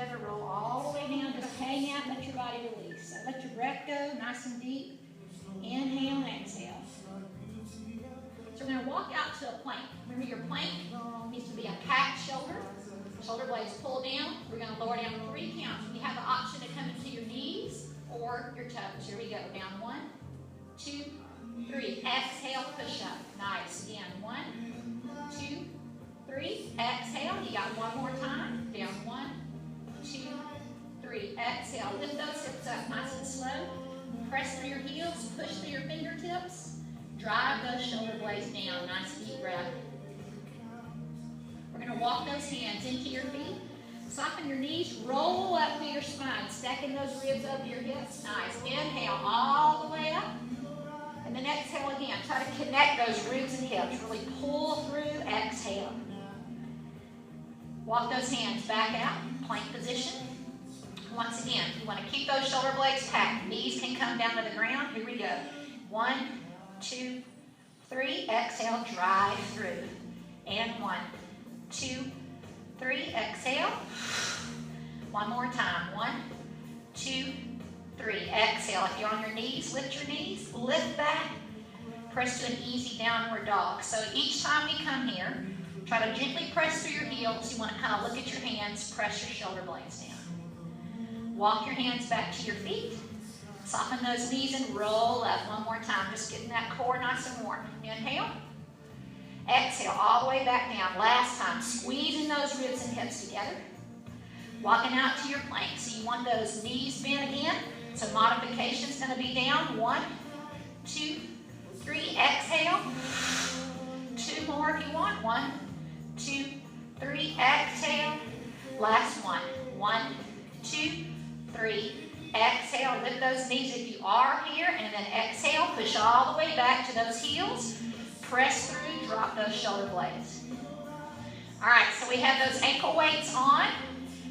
together, roll all the way down, just hang out, let your body release. So let your breath go nice and deep. Inhale and exhale. So we're going to walk out to a plank. Remember, your plank needs to be a packed shoulder. Shoulder blades pull down. We're going to lower down 3 counts. You have the option to come into your knees or your toes. Here we go. Down 1, 2, 3. Exhale, push up. Nice. Again, 1, 2, 3. Exhale. You got one more time. Down 1, 2, 3. Exhale. Lift those hips up nice and slow. Press through your heels. Push through your fingertips. Drive those shoulder blades down. Nice deep breath. We're going to walk those hands into your feet. Soften your knees. Roll up through your spine. Stacking those ribs over your hips. Nice. Inhale all the way up. And then exhale again. Try to connect those ribs and hips. Really pull through. Exhale. Walk those hands back out. Plank position. Once again, you want to keep those shoulder blades packed. Knees can come down to the ground. Here we go. 1, 2, 3. Exhale. Drive through. And 1, 2, 3. Exhale. One more time. 1, 2, 3. Exhale. If you're on your knees, lift your knees. Lift back. Press to an easy downward dog. So each time we come here, try to gently press through your heels. You want to kind of look at your hands. Press your shoulder blades down. Walk your hands back to your feet. Soften those knees and roll up. One more time. Just getting that core nice and warm. Inhale. Exhale all the way back down. Last time. Squeezing those ribs and hips together. Walking out to your plank. So you want those knees bent again. So modification is going to be down. 1, 2, 3. Exhale. 2 more if you want. 1, 2, 3. Exhale. Last one. 1, 2, 3. Exhale, lift those knees if you are here, and then exhale, push all the way back to those heels. Press through, drop those shoulder blades. All right, so we have those ankle weights on,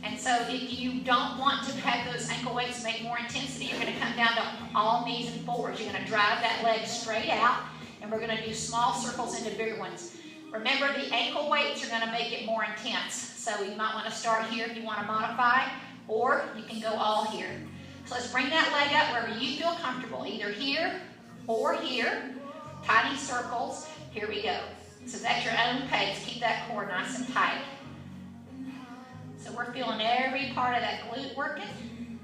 and so if you don't want to have those ankle weights make more intensity, you're going to come down to all knees and forwards. You're going to drive that leg straight out, and we're going to do small circles into bigger ones. Remember, the ankle weights are going to make it more intense, so you might want to start here if you want to modify, or you can go all here. So let's bring that leg up wherever you feel comfortable, either here or here. Tiny circles. Here we go. So it's at your own pace. Keep that core nice and tight. So we're feeling every part of that glute working.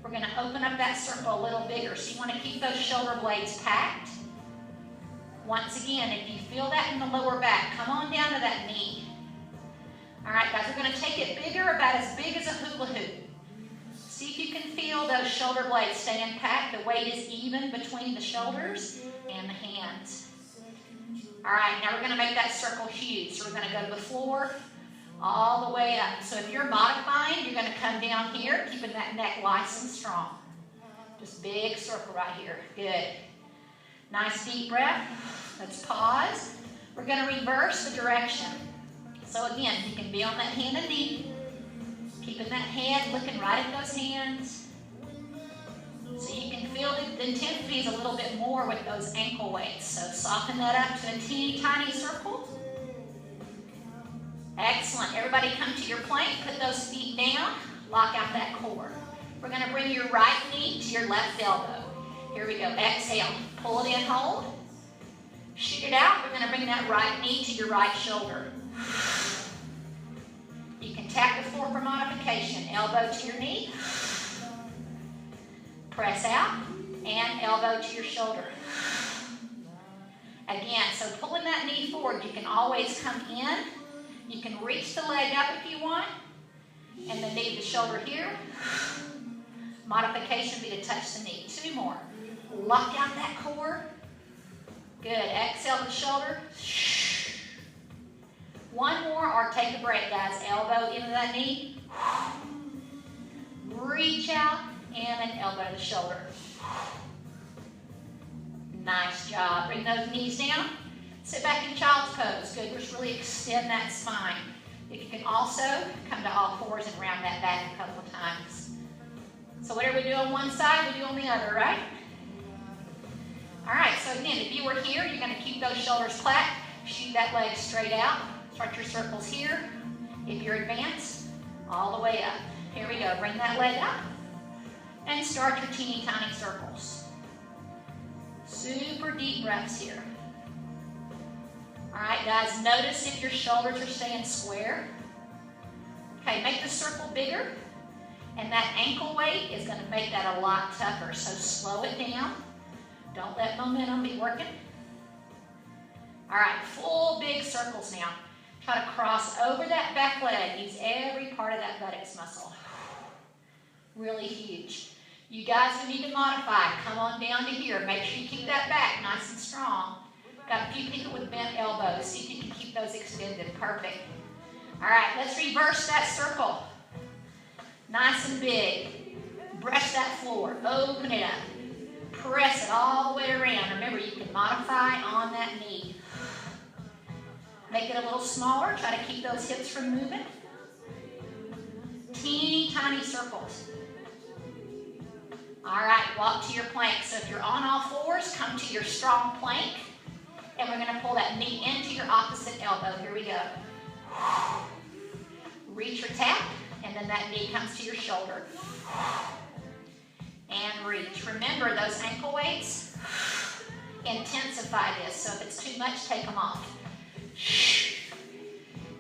We're going to open up that circle a little bigger. So you want to keep those shoulder blades packed. Once again, if you feel that in the lower back, come on down to that knee. All right, guys, we're going to take it bigger, about as big as a hula hoop. See if you can feel those shoulder blades staying packed. The weight is even between the shoulders and the hands. All right, now we're going to make that circle huge. So we're going to go to the floor all the way up. So if you're modifying, you're going to come down here, keeping that neck nice and strong. Just big circle right here. Good. Nice deep breath. Let's pause. We're going to reverse the direction. So again, you can be on that hand and knee, keeping that hand looking right at those hands. So you can feel the intensity is a little bit more with those ankle weights. So soften that up to a teeny tiny circle. Excellent. Everybody come to your plank, put those feet down, lock out that core. We're going to bring your right knee to your left elbow. Here we go. Exhale. Pull it in, hold. Shoot it out. We're going to bring that right knee to your right shoulder. You can tap the floor for modification. Elbow to your knee. Press out. And elbow to your shoulder. Again, so pulling that knee forward, you can always come in. You can reach the leg up if you want. And then leave the shoulder here. Modification would be to touch the knee. 2 more. Lock out that core. Good. Exhale the shoulder. 1 more, or take a break, guys. Elbow into that knee. Reach out and then elbow to the shoulder. Nice job. Bring those knees down. Sit back in child's pose. Good. Just really extend that spine. If you can also come to all fours and round that back a couple of times. So whatever we do on one side, we do on the other, right? All right, so again, if you were here, you're going to keep those shoulders flat. Shoot that leg straight out. Start your circles here. If you're advanced, all the way up. Here we go, bring that leg up and start your teeny tiny circles. Super deep breaths here. All right, guys, notice if your shoulders are staying square. Okay, make the circle bigger, and that ankle weight is gonna make that a lot tougher, so slow it down. Don't let momentum be working. All right, full big circles now. Try to cross over that back leg. Use every part of that buttocks muscle. Really huge. You guys who need to modify, come on down to here. Make sure you keep that back nice and strong. Got a few people with bent elbows. See if you can keep those extended. Perfect. All right, let's reverse that circle. Nice and big. Brush that floor. Open it up. Press it all the way around. Remember, you can modify on that knee. Make it a little smaller. Try to keep those hips from moving. Teeny tiny circles. All right, walk to your plank. So if you're on all fours, come to your strong plank. And we're going to pull that knee into your opposite elbow. Here we go. Reach or tap, and then that knee comes to your shoulder. And reach. Remember, those ankle weights intensify this. So if it's too much, take them off.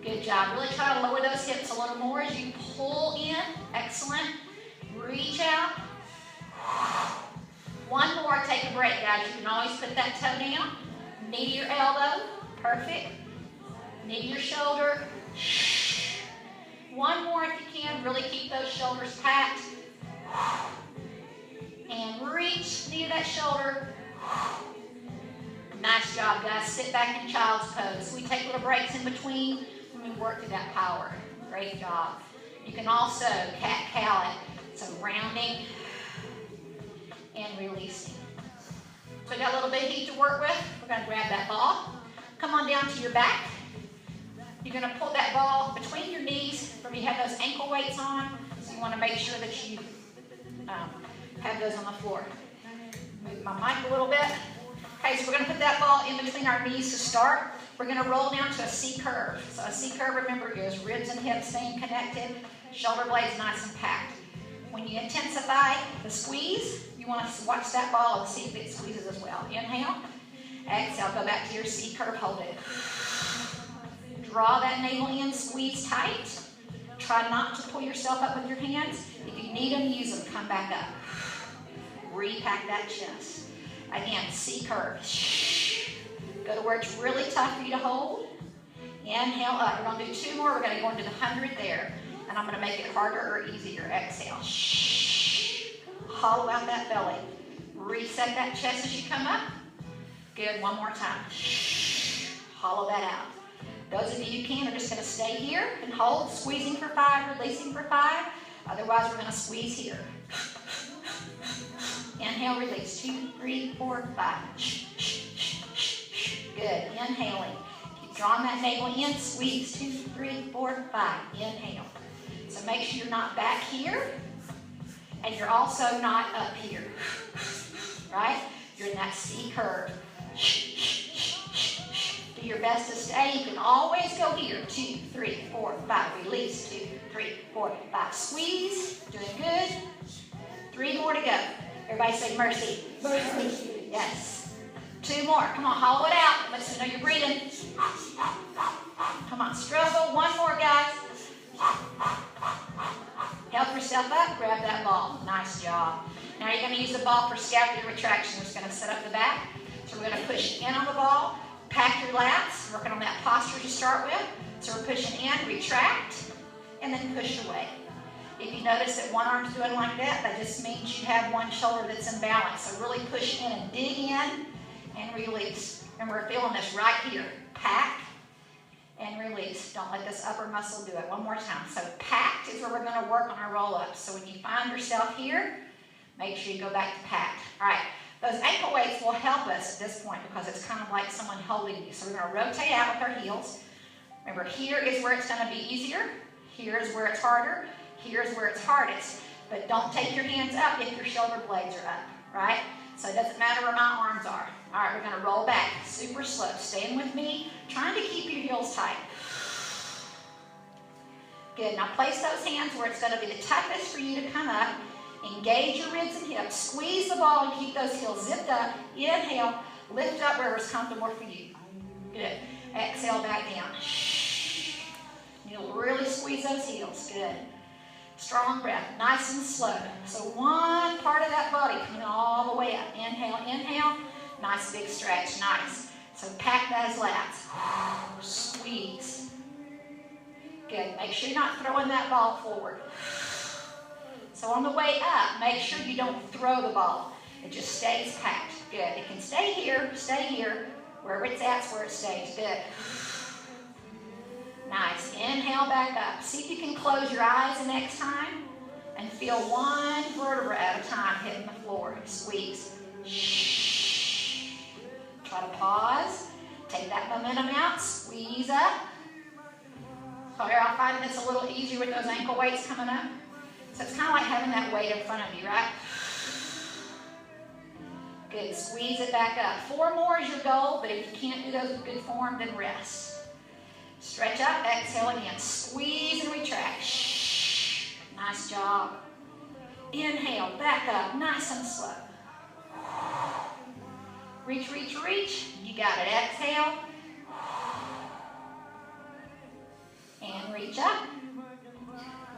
Good job. Really try to lower those hips a little more as you pull in. Excellent. Reach out. One more, take a break, guys. You can always put that toe down. Knee to your elbow. Perfect. Knee to your shoulder. One more if you can. Really keep those shoulders packed. And reach, knee to that shoulder. Nice job, guys. Sit back in child's pose. We take little breaks in between when we work through that power. Great job. You can also cat-cow it. So rounding and releasing. So we got a little bit of heat to work with. We're going to grab that ball. Come on down to your back. You're going to pull that ball between your knees where you have those ankle weights on. So you want to make sure that you have those on the floor. Move my mic a little bit. Okay, so we're going to put that ball in between our knees to start. We're going to roll down to a C curve. So a C curve, remember, is ribs and hips staying connected, shoulder blades nice and packed. When you intensify the squeeze, you want to watch that ball and see if it squeezes as well. Inhale, exhale, go back to your C curve, hold it. Draw that navel in, squeeze tight. Try not to pull yourself up with your hands. If you need them, use them, come back up. Repack that chest. Again, C curve. Go to where it's really tough for you to hold. Inhale up. We're going to do two more. We're going to go into the 100 there. And I'm going to make it harder or easier. Exhale. Hollow out that belly. Reset that chest as you come up. Good. One more time. Hollow that out. Those of you who can are just going to stay here and hold. Squeezing for 5, releasing for 5. Otherwise, we're going to squeeze here. Inhale, release. 2, 3, 4, 5. Good. Inhaling. Keep drawing that navel in. Squeeze. 2, 3, 4, 5. Inhale. So make sure you're not back here, and you're also not up here. Right? You're in that C curve. Do your best to stay. You can always go here. 2, 3, 4, 5. Release. 2, 3, 4, 5. Squeeze. Doing good. 3 more to go. Everybody say mercy. Mercy. Yes. 2 more. Come on, hollow it out. Let us know you're breathing. Come on, struggle. 1 more, guys. Help yourself up. Grab that ball. Nice job. Now you're going to use the ball for scapular retraction. We're just going to set up the back. So we're going to push in on the ball. Pack your lats. Working on that posture to start with. So we're pushing in, retract, and then push away. If you notice that one arm's doing like that, that just means you have one shoulder that's imbalanced. So really push in and dig in and release. And we're feeling this right here. Pack and release. Don't let this upper muscle do it. One more time. So packed is where we're going to work on our roll-ups. So when you find yourself here, make sure you go back to packed. All right. Those ankle weights will help us at this point because it's kind of like someone holding you. So we're going to rotate out with our heels. Remember, here is where it's going to be easier. Here is where it's harder. Here's where it's hardest. But don't take your hands up if your shoulder blades are up, right? So it doesn't matter where my arms are. All right, we're going to roll back super slow. Staying with me, trying to keep your heels tight. Good. Now place those hands where it's going to be the toughest for you to come up. Engage your ribs and hips. Squeeze the ball and keep those heels zipped up. Inhale. Lift up wherever's comfortable for you. Good. Exhale back down. You'll really squeeze those heels. Good. Strong breath. Nice and slow. So one part of that body coming all the way up. Inhale, inhale. Nice big stretch. Nice. So pack those lats. Squeeze. Good. Make sure you're not throwing that ball forward. So on the way up, make sure you don't throw the ball. It just stays packed. Good. It can stay here. Wherever it's at, where it stays. Good. Nice. Inhale back up. See if you can close your eyes the next time and feel one vertebra at a time hitting the floor. Squeeze. Try to pause. Take that momentum out. Squeeze up. So here I'm finding this a little easier with those ankle weights coming up. So it's kind of like having that weight in front of you, right? Good. Squeeze it back up. 4 more is your goal, but if you can't do those in good form, then rest. Stretch up. Exhale again. Squeeze and retract. Nice job. Inhale. Back up. Nice and slow. Reach, reach, reach. You got it. Exhale. And reach up.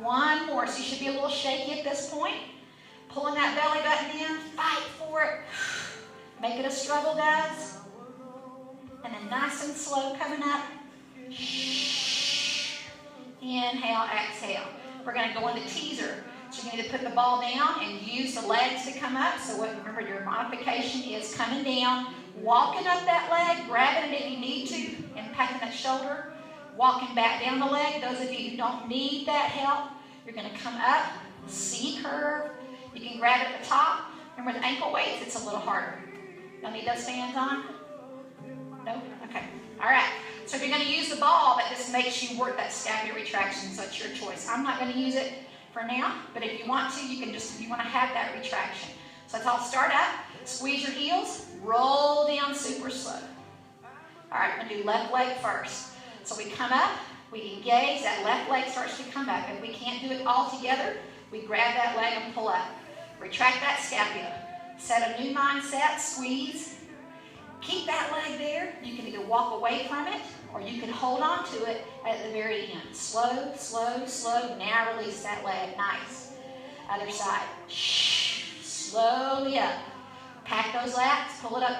One more. So you should be a little shaky at this point. Pulling that belly button in. Fight for it. Make it a struggle, guys. And then nice and slow coming up. Inhale, exhale. We're going to go into teaser. So you need to put the ball down and use the legs to come up. So remember, your modification is coming down, walking up that leg, grabbing it if you need to, impacting that shoulder, walking back down the leg. Those of you who don't need that help, you're going to come up, C curve. You can grab it at the top. Remember, the ankle weights, it's a little harder. Don't need those fans on? No? Okay. All right. So if you're going to use the ball, that just makes you work that scapular retraction, so it's your choice. I'm not going to use it for now, but if you want to, you can just, if you want to have that retraction. So let's all start up. Squeeze your heels. Roll down super slow. All right, we're going to do left leg first. So we come up, we engage, that left leg starts to come up. If we can't do it all together, we grab that leg and pull up. Retract that scapula. Set a new mindset, squeeze. Keep that leg there. You can either walk away from it or you can hold on to it at the very end. Slow, slow, slow. Now release that leg. Nice. Other side. Slowly up. Pack those lats. Pull it up.